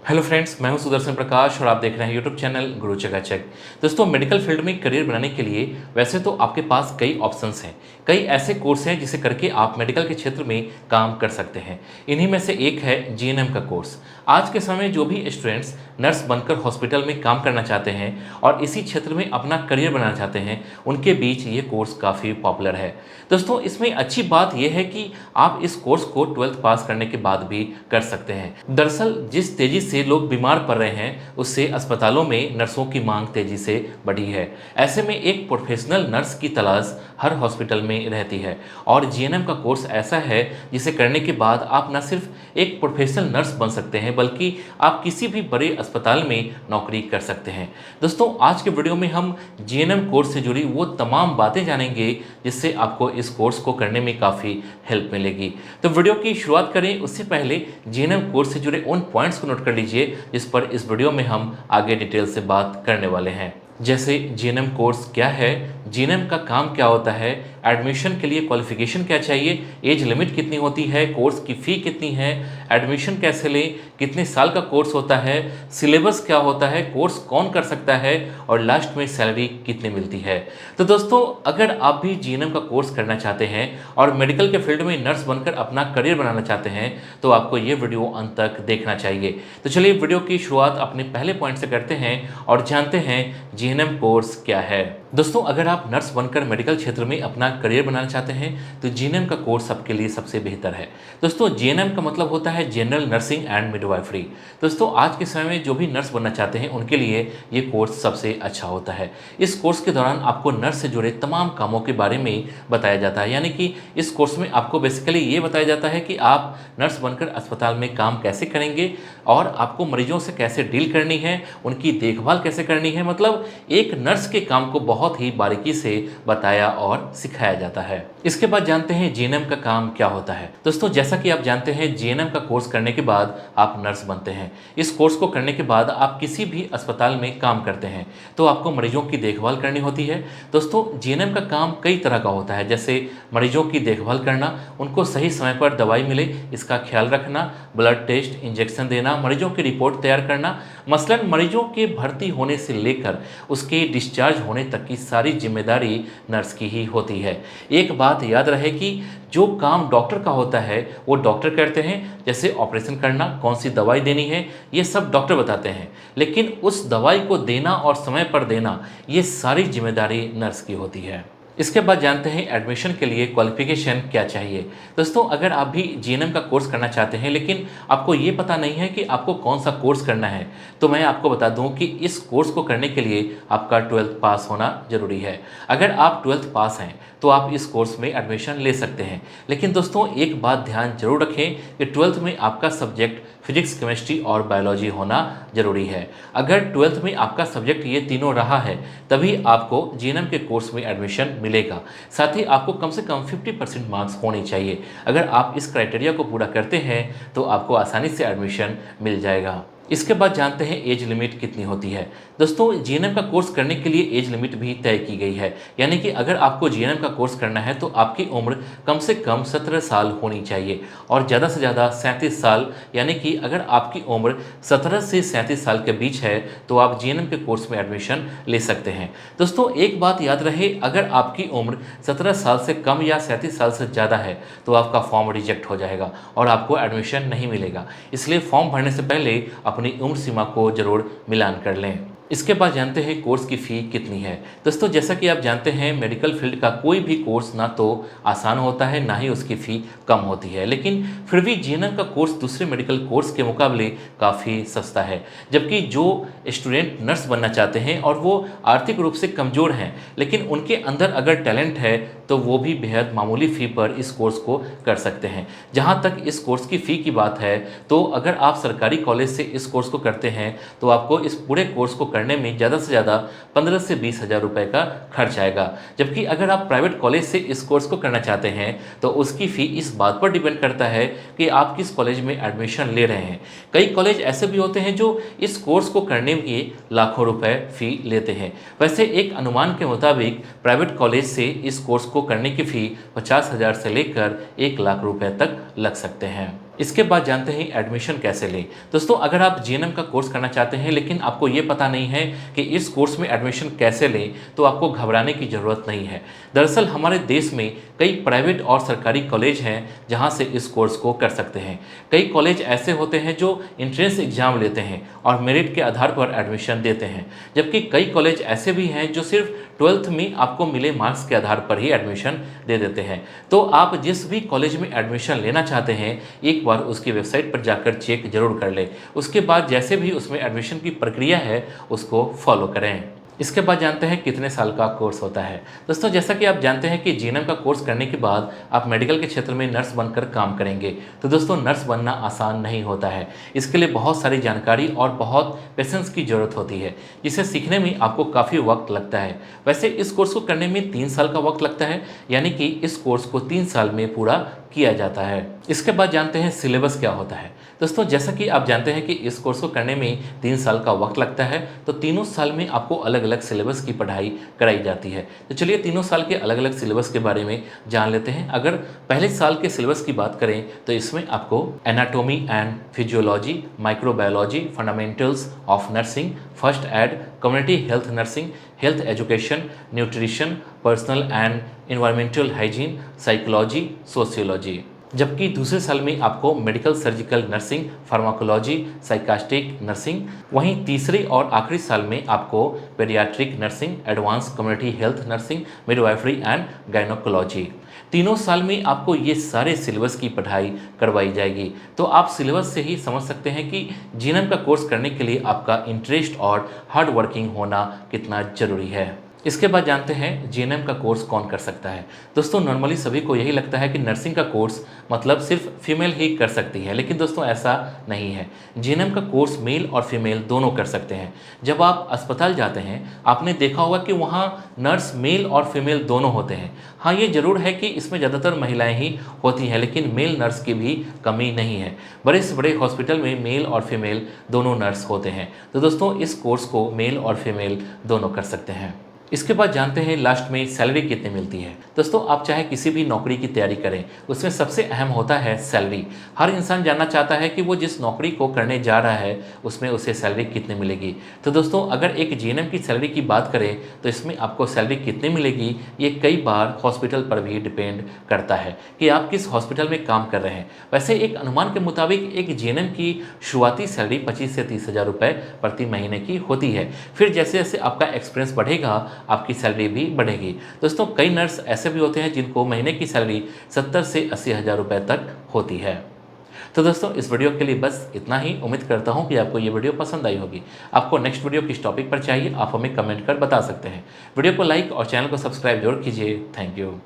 Hello friends, मैं हूं सुदर्शन प्रकाश और आप देख रहे हैं यूट्यूब चैनल गुरु चकाचक। दोस्तों, मेडिकल फील्ड में करियर बनाने के लिए वैसे तो आपके पास कई ऑप्शंस हैं। कई ऐसे कोर्स हैं जिसे करके आप मेडिकल के क्षेत्र में काम कर सकते हैं। इन्हीं में से एक है जीएनएम का कोर्स। आज के समय जो भी स्टूडेंट्स नर्स बनकर हॉस्पिटल में काम करना चाहते हैं और इसी क्षेत्र में अपना करियर बनाना चाहते हैं, उनके बीच ये कोर्स काफ़ी पॉपुलर है। दोस्तों, इसमें अच्छी बात यह है कि आप इस कोर्स को 12th पास करने के बाद भी कर सकते हैं। दरअसल जिस तेज़ी से लोग बीमार पड़ रहे हैं, उससे अस्पतालों में नर्सों की मांग तेज़ी से बढ़ी है। ऐसे में एक प्रोफेशनल नर्स की तलाश हर हॉस्पिटल में रहती है और जीएनएम का कोर्स ऐसा है जिसे करने के बाद आप न सिर्फ एक प्रोफेशनल नर्स बन सकते हैं, बल्कि आप किसी भी बड़े अस्पताल में नौकरी कर सकते हैं। दोस्तों, आज के वीडियो में हम जीएनएम कोर्स से जुड़ी वो तमाम बातें जानेंगे जिससे आपको इस कोर्स को करने में काफ़ी हेल्प मिलेगी। तो वीडियो की शुरुआत करें उससे पहले जीएनएम कोर्स से जुड़े उन पॉइंट्स को नोट कर लीजिए जिस पर इस वीडियो में हम आगे डिटेल से बात करने वाले हैं। जैसे जीएनएम कोर्स क्या है, जीएनएम का काम क्या होता है, एडमिशन के लिए क्वालिफिकेशन क्या चाहिए, एज लिमिट कितनी होती है, कोर्स की फ़ी कितनी है, एडमिशन कैसे लें, कितने साल का कोर्स होता है, सिलेबस क्या होता है, कोर्स कौन कर सकता है और लास्ट में सैलरी कितनी मिलती है। तो दोस्तों, अगर आप भी जीएनएम का कोर्स करना चाहते हैं और मेडिकल के फील्ड में नर्स बनकर अपना करियर बनाना चाहते हैं, तो आपको ये वीडियो अंत तक देखना चाहिए। तो चलिए वीडियो की शुरुआत अपने पहले पॉइंट से करते हैं और जानते हैं जीएनएम कोर्स क्या है। दोस्तों, अगर आप नर्स बनकर मेडिकल क्षेत्र में अपना करियर बनाना चाहते हैं तो जीएनएम का कोर्स आपके लिए सबसे बेहतर है। दोस्तों, जीएनएम का मतलब होता है जनरल नर्सिंग एंड मिडवाइफरी। दोस्तों, आज के समय में जो भी नर्स बनना चाहते हैं उनके लिए ये कोर्स सबसे अच्छा होता है। इस कोर्स के दौरान आपको नर्स से जुड़े तमाम कामों के बारे में बताया जाता है, यानी कि इस कोर्स में आपको बेसिकली ये बताया जाता है कि आप नर्स बनकर अस्पताल में काम कैसे करेंगे और आपको मरीजों से कैसे डील करनी है, उनकी देखभाल कैसे करनी है। मतलब एक नर्स के काम को बहुत ही बारीकी से बताया और सिखाया जाता है। इसके बाद जानते हैं जीएनएम का काम क्या होता है। दोस्तों, जैसा कि आप जानते हैं, जीएनएम का कोर्स करने के बाद आप नर्स बनते हैं। इस कोर्स को करने के बाद आप किसी भी अस्पताल में काम करते हैं तो आपको मरीजों की देखभाल करनी होती है। दोस्तों, जीएनएम का काम कई तरह का होता है, जैसे मरीजों की देखभाल करना, उनको सही समय पर दवाई मिले इसका ख्याल रखना, ब्लड टेस्ट, इंजेक्शन देना, मरीजों की रिपोर्ट तैयार करना। मसलन मरीजों के भर्ती होने से लेकर उसके डिस्चार्ज होने तक की सारी जिम्मेदारी नर्स की ही होती है। एक बात याद रहे कि जो काम डॉक्टर का होता है वो डॉक्टर करते हैं, जैसे ऑपरेशन करना, कौन सी दवाई देनी है, ये सब डॉक्टर बताते हैं, लेकिन उस दवाई को देना और समय पर देना ये सारी जिम्मेदारी नर्स की होती है। इसके बाद जानते हैं एडमिशन के लिए क्वालिफिकेशन क्या चाहिए। दोस्तों, अगर आप भी जीएनएम का कोर्स करना चाहते हैं लेकिन आपको ये पता नहीं है कि आपको कौन सा कोर्स करना है, तो मैं आपको बता दूं कि इस कोर्स को करने के लिए आपका 12th पास होना ज़रूरी है। अगर आप 12th पास हैं तो आप इस कोर्स में एडमिशन ले सकते हैं। लेकिन दोस्तों, एक बात ध्यान जरूर रखें कि 12th में आपका सब्जेक्ट फिजिक्स, केमिस्ट्री और बायोलॉजी होना ज़रूरी है। अगर 12th में आपका सब्जेक्ट ये तीनों रहा है तभी आपको जीएनएम के कोर्स में एडमिशन मिलेगा। साथ ही आपको कम से कम 50% मार्क्स होने चाहिए। अगर आप इस क्राइटेरिया को पूरा करते हैं तो आपको आसानी से एडमिशन मिल जाएगा। इसके बाद जानते हैं एज लिमिट कितनी होती है। दोस्तों, जीएनएम का कोर्स करने के लिए एज लिमिट भी तय की गई है, यानी कि अगर आपको जीएनएम का कोर्स करना है तो आपकी उम्र कम से कम 17 साल होनी चाहिए और ज़्यादा से ज़्यादा 37 साल, यानी कि अगर आपकी उम्र 17 से 37 साल के बीच है तो आप जीएनएम के कोर्स में एडमिशन ले सकते हैं। दोस्तों, एक बात याद रहे, अगर आपकी उम्र 17 साल से कम या 37 साल से ज़्यादा है तो आपका फॉर्म रिजेक्ट हो जाएगा और आपको एडमिशन नहीं मिलेगा। इसलिए फॉर्म भरने से पहले अपनी उम्र सीमा को जरूर मिलान कर लें। इसके बाद जानते हैं कोर्स की फ़ी कितनी है। दोस्तों, जैसा कि आप जानते हैं, मेडिकल फील्ड का कोई भी कोर्स ना तो आसान होता है ना ही उसकी फ़ी कम होती है, लेकिन फिर भी जीएनएम का कोर्स दूसरे मेडिकल कोर्स के मुकाबले काफ़ी सस्ता है। जबकि जो स्टूडेंट नर्स बनना चाहते हैं और वो आर्थिक रूप से कमज़ोर हैं लेकिन उनके अंदर अगर टैलेंट है तो वो भी बेहद मामूली फ़ी पर इस कोर्स को कर सकते हैं। जहाँ तक इस कोर्स की फ़ी की बात है तो अगर आप सरकारी कॉलेज से इस कोर्स को करते हैं तो आपको इस पूरे कोर्स को करने में ज़्यादा से ज़्यादा 15 से 20 हज़ार रुपये का खर्च आएगा। जबकि अगर आप प्राइवेट कॉलेज से इस कोर्स को करना चाहते हैं तो उसकी फ़ी इस बात पर डिपेंड करता है कि आप किस कॉलेज में एडमिशन ले रहे हैं। कई कॉलेज ऐसे भी होते हैं जो इस कोर्स को करने में लाखों रुपए फ़ी लेते हैं। वैसे एक अनुमान के मुताबिक प्राइवेट कॉलेज से इस कोर्स को करने की फ़ी 50,000 से लेकर 1 लाख रुपए तक लग सकते हैं। इसके बाद जानते हैं एडमिशन कैसे लें। दोस्तों अगर आप जीएनएम का कोर्स करना चाहते हैं लेकिन आपको ये पता नहीं है कि इस कोर्स में एडमिशन कैसे लें, तो आपको घबराने की ज़रूरत नहीं है। दरअसल हमारे देश में कई प्राइवेट और सरकारी कॉलेज हैं जहां से इस कोर्स को कर सकते हैं। कई कॉलेज ऐसे होते हैं जो एंट्रेंस एग्जाम लेते हैं और मेरिट के आधार पर एडमिशन देते हैं, जबकि कई कॉलेज ऐसे भी हैं जो सिर्फ 12th में आपको मिले मार्क्स के आधार पर ही एडमिशन दे देते हैं। तो आप जिस भी कॉलेज में एडमिशन लेना चाहते हैं एक बार उसकी वेबसाइट पर जाकर चेक जरूर कर लें। उसके बाद जैसे भी उसमें एडमिशन की प्रक्रिया है उसको फॉलो करें। इसके बाद जानते हैं कितने साल का कोर्स होता है। दोस्तों जैसा कि आप जानते हैं कि जीएनएम का कोर्स करने के बाद आप मेडिकल के क्षेत्र में नर्स बनकर काम करेंगे। तो दोस्तों नर्स बनना आसान नहीं होता है, इसके लिए बहुत सारी जानकारी और बहुत पेशेंस की ज़रूरत होती है, जिसे सीखने में आपको काफ़ी वक्त लगता है। वैसे इस कोर्स को करने में 3 साल का वक्त लगता है, यानी कि इस कोर्स को 3 साल में पूरा किया जाता है। इसके बाद जानते हैं सिलेबस क्या होता है। दोस्तों जैसा कि आप जानते हैं कि इस कोर्स को करने में 3 साल का वक्त लगता है, तो तीनों साल में आपको अलग अलग सिलेबस की पढ़ाई कराई जाती है। तो चलिए तीनों साल के अलग अलग सिलेबस के बारे में जान लेते हैं। अगर पहले साल के सिलेबस की बात करें तो इसमें आपको anatomy and physiology, microbiology, fundamentals of nursing, first aid, community health nursing, health education, nutrition, personal and environmental hygiene, psychology, sociology. जबकि दूसरे साल में आपको मेडिकल सर्जिकल नर्सिंग, फार्माकोलॉजी, साइकास्टिक नर्सिंग, वहीं तीसरे और आखिरी साल में आपको paediatric nursing, advance community health nursing, midwifery and gynaecology. तीनों साल में आपको ये सारे सिलेबस की पढ़ाई करवाई जाएगी। तो आप सिलेबस से ही समझ सकते हैं कि जीएनएम का कोर्स करने के लिए आपका इंटरेस्ट और हार्ड वर्किंग होना कितना ज़रूरी है। इसके बाद जानते हैं जीएनएम का कोर्स कौन कर सकता है। दोस्तों नॉर्मली सभी को यही लगता है कि नर्सिंग का कोर्स मतलब सिर्फ फीमेल ही कर सकती है, लेकिन दोस्तों ऐसा नहीं है। जीएनएम का कोर्स मेल और फीमेल दोनों कर सकते हैं। जब आप अस्पताल जाते हैं आपने देखा होगा कि वहाँ नर्स मेल और फीमेल दोनों होते हैं। हाँ ये जरूर है कि इसमें ज़्यादातर महिलाएं ही होती हैं, लेकिन मेल नर्स की भी कमी नहीं है। बड़े से बड़े हॉस्पिटल में मेल और फीमेल दोनों नर्स होते हैं। तो दोस्तों इस कोर्स को मेल और फीमेल दोनों कर सकते हैं। इसके बाद जानते हैं लास्ट में सैलरी कितनी मिलती है। दोस्तों आप चाहे किसी भी नौकरी की तैयारी करें, उसमें सबसे अहम होता है सैलरी। हर इंसान जानना चाहता है कि वो जिस नौकरी को करने जा रहा है उसमें उसे सैलरी कितनी मिलेगी। तो दोस्तों अगर एक जीएनएम की सैलरी की बात करें तो इसमें आपको सैलरी कितनी मिलेगी ये कई बार हॉस्पिटल पर भी डिपेंड करता है कि आप किस हॉस्पिटल में काम कर रहे हैं। वैसे एक अनुमान के मुताबिक एक जीएनएम की शुरुआती सैलरी 25 से 30 हज़ार रुपये प्रति महीने की होती है। फिर जैसे जैसे आपका एक्सपीरियंस बढ़ेगा आपकी सैलरी भी बढ़ेगी। दोस्तों कई नर्स ऐसे भी होते हैं जिनको महीने की सैलरी 70 से 80 हज़ार रुपये तक होती है। तो दोस्तों इस वीडियो के लिए बस इतना ही। उम्मीद करता हूं कि आपको ये वीडियो पसंद आई होगी। आपको नेक्स्ट वीडियो किस टॉपिक पर चाहिए आप हमें कमेंट कर बता सकते हैं। वीडियो को लाइक और चैनल को सब्सक्राइब जरूर कीजिए। Thank you.